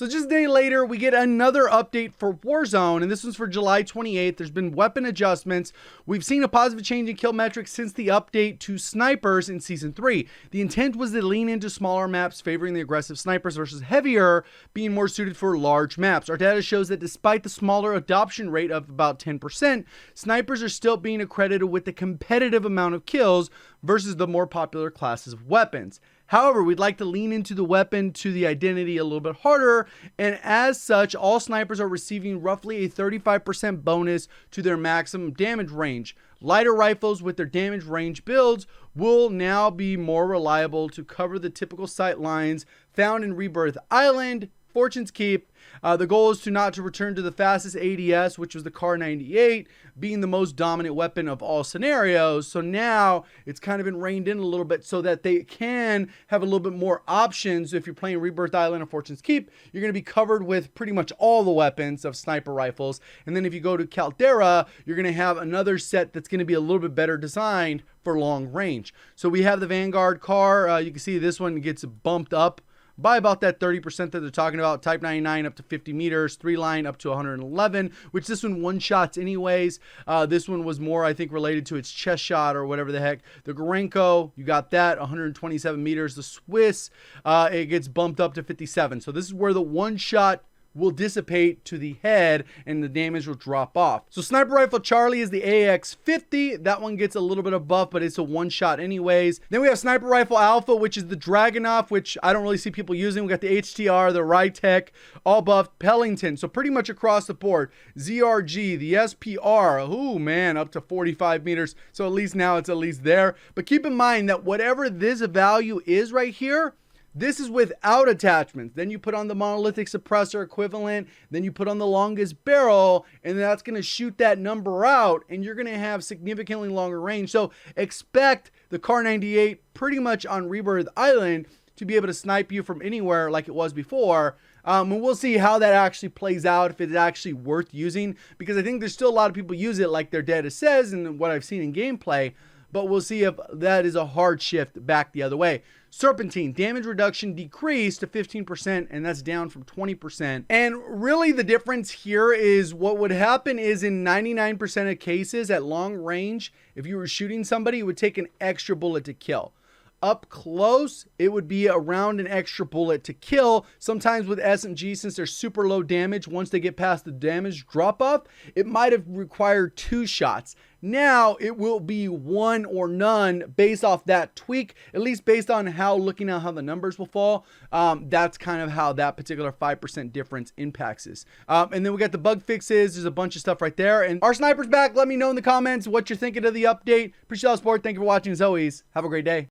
So just a day later, we get another update for Warzone, and this one's for July 28th. There's been weapon adjustments. We've seen a positive change in kill metrics since the update to snipers in Season 3. The intent was to lean into smaller maps, favoring the aggressive snipers versus heavier, being more suited for large maps. Our data shows that despite the smaller adoption rate of about 10%, snipers are still being accredited with the competitive amount of kills versus the more popular classes of weapons. However, we'd like to lean into the weapon to the identity a little bit harder, and as such, all snipers are receiving roughly a 35% bonus to their maximum damage range. Lighter rifles with their damage range builds will now be more reliable to cover the typical sight lines found in Rebirth Island, Fortune's Keep. The goal is not to return to the fastest ADS, which was the Kar98, being the most dominant weapon of all scenarios. So now it's kind of been reined in a little bit so that they can have a little bit more options. If you're playing Rebirth Island or Fortune's Keep, you're going to be covered with pretty much all the weapons of sniper rifles. And then if you go to Caldera, you're going to have another set that's going to be a little bit better designed for long range. So we have the Vanguard Kar. You can see this one gets bumped up by about that 30% that they're talking about. Type 99 up to 50 meters, 3-line up to 111, which this one shots anyways. This one was more, I think, related to its chest shot or whatever the heck. The Gorenko, you got that, 127 meters. The Swiss, it gets bumped up to 57. So this is where the one shot will dissipate to the head and the damage will drop off. So Sniper Rifle Charlie is the AX50. That one gets a little bit of buff, but it's a one shot anyways. Then we have Sniper Rifle Alpha, which is the Dragunov, which I don't really see people using. We got the HTR, the Rytec, all buffed. Pellington, so pretty much across the board. ZRG, the SPR, oh man, up to 45 meters. So at least now it's at least there. But keep in mind that whatever this value is right here, this is without attachments. Then you put on the monolithic suppressor equivalent, then you put on the longest barrel, and that's going to shoot that number out, and you're going to have significantly longer range. So expect the Kar98 pretty much on Rebirth Island to be able to snipe you from anywhere like it was before. And we'll see how that actually plays out, if it's actually worth using, because I think there's still a lot of people use it like their data says and what I've seen in gameplay. But we'll see if that is a hard shift back the other way. Serpentine, damage reduction decreased to 15%, and that's down from 20%. And really the difference here is what would happen is in 99% of cases at long range, if you were shooting somebody, it would take an extra bullet to kill. Up close, it would be around an extra bullet to kill. Sometimes with SMG, since they're super low damage, once they get past the damage drop off, it might have required 2 shots. Now it will be 1 or none based off that tweak, at least based on looking at how the numbers will fall. That's kind of how that particular 5% difference impacts us. And then we got the bug fixes. There's a bunch of stuff right there. And our sniper's back. Let me know in the comments what you're thinking of the update. Appreciate all the support. Thank you for watching as always. Have a great day.